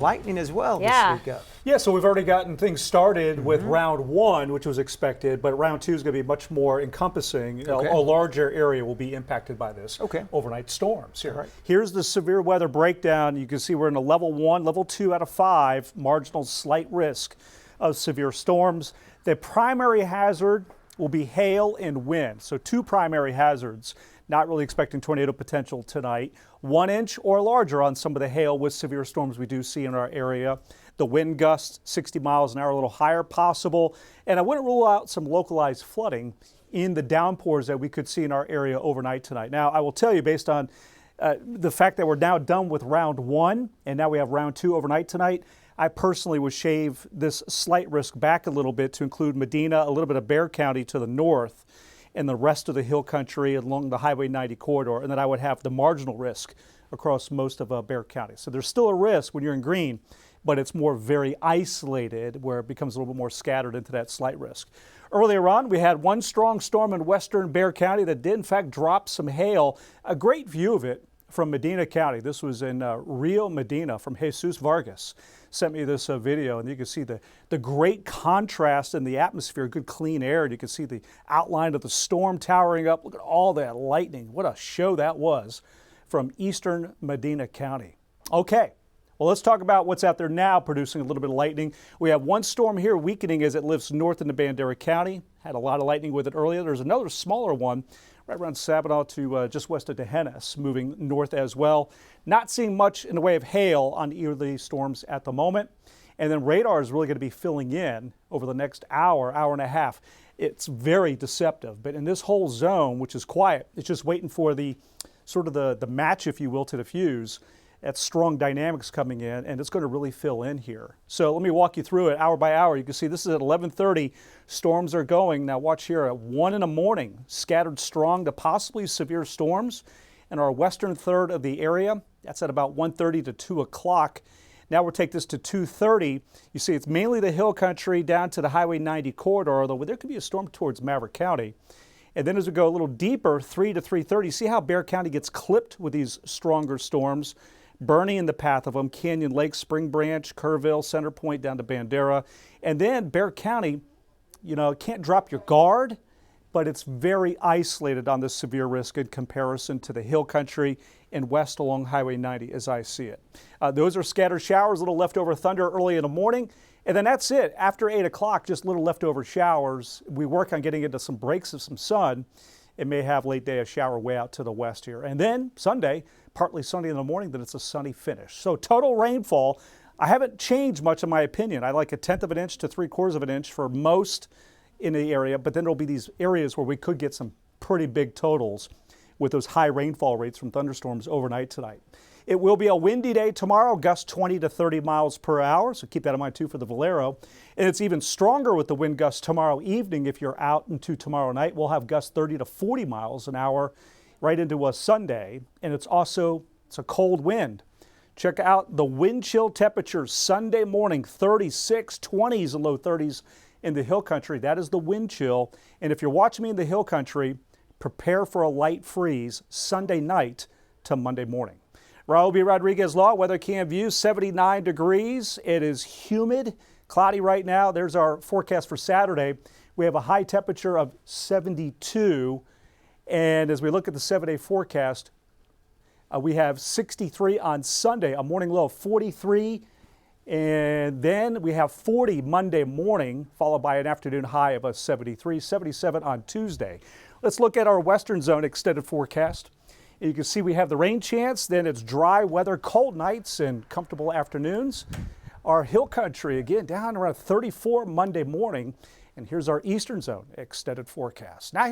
lightning as well Yeah. this week up. Yeah, so we've already gotten things started with round one, which was expected, but round two is going to be much more encompassing. Okay. A larger area will be impacted by this overnight storms. Here. Here's the severe weather breakdown. You can see we're in a level 1, level 2 out of 5, marginal slight risk of severe storms. The primary hazard will be hail and wind. So 2 primary hazards. Not really expecting tornado potential tonight. 1 inch or larger on some of the hail with severe storms we do see in our area. The wind gusts 60 miles an hour, a little higher possible. And I wouldn't rule out some localized flooding in the downpours that we could see in our area overnight tonight. Now, I will tell you, based on the fact that we're now done with round 1 and now we have round 2 overnight tonight, I personally would shave this slight risk back a little bit to include Medina, a little bit of Bexar County to the north, and the rest of the hill country along the Highway 90 corridor, and then I would have the marginal risk across most of Bexar County. So there's still a risk when you're in green, but it's more very isolated where it becomes a little bit more scattered into that slight risk. Earlier on, we had 1 strong storm in western Bexar County that did in fact drop some hail. A great view of it from Medina County. This was in Rio Medina from Jesus Vargas. Sent me this video, and you can see the great contrast in the atmosphere, good clean air. And you can see the outline of the storm towering up. Look at all that lightning. What a show that was from eastern Medina County. Okay, well, let's talk about what's out there now producing a little bit of lightning. We have 1 storm here weakening as it lifts north into Bandera County. Had a lot of lightning with it earlier. There's another smaller one right around Sabinal to just west of Tejenas, moving north as well. Not seeing much in the way of hail on either of these storms at the moment. And then radar is really going to be filling in over the next hour, hour and a half. It's very deceptive, but in this whole zone, which is quiet, it's just waiting for the sort of the match, if you will, to the fuse. That's strong dynamics coming in, and it's going to really fill in here. So let me walk you through it hour by hour. You can see this is at 11:30. Storms are going. Now watch here at 1 in the morning, scattered strong to possibly severe storms in our western third of the area. That's at about 1:30 to 2 o'clock. Now we'll take this to 2:30. You see it's mainly the hill country down to the Highway 90 corridor, although there could be a storm towards Maverick County. And then as we go a little deeper, 3 to 3:30, see how Bexar County gets clipped with these stronger storms? Bernie in the path of them, Canyon Lake, Spring Branch, Kerrville, Center Point down to Bandera. And then Bexar County, you know, can't drop your guard, but it's very isolated on this severe risk in comparison to the hill country and west along Highway 90 as I see it. Those are scattered showers, little leftover thunder early in the morning. And then that's it. After 8 o'clock, just little leftover showers. We work on getting into some breaks of some sun. It may have late day a shower way out to the west here. And then Sunday, partly sunny in the morning, then it's a sunny finish. So total rainfall, I haven't changed much in my opinion. I like 1/10 of an inch to 3/4 of an inch for most in the area, but then there'll be these areas where we could get some pretty big totals with those high rainfall rates from thunderstorms overnight tonight. It will be a windy day tomorrow, gusts 20 to 30 miles per hour, so keep that in mind too for the Valero. And it's even stronger with the wind gusts tomorrow evening if you're out into tomorrow night. We'll have gusts 30 to 40 miles an hour right into a Sunday, and it's a cold wind. Check out the wind chill temperatures Sunday morning, 36, 20s and low 30s in the hill country. That is the wind chill. And if you're watching me in the hill country, prepare for a light freeze Sunday night to Monday morning. Raul B. Rodriguez Law, Weather Cam View, 79 degrees. It is humid, cloudy right now. There's our forecast for Saturday. We have a high temperature of 72. And as we look at the 7-day forecast, we have 63 on Sunday, a morning low of 43. And then we have 40 Monday morning, followed by an afternoon high of a 73, 77 on Tuesday. Let's look at our western zone extended forecast. You can see we have the rain chance, then it's dry weather, cold nights and comfortable afternoons. Our hill country, again, down around 34 Monday morning. And here's our eastern zone extended forecast. Now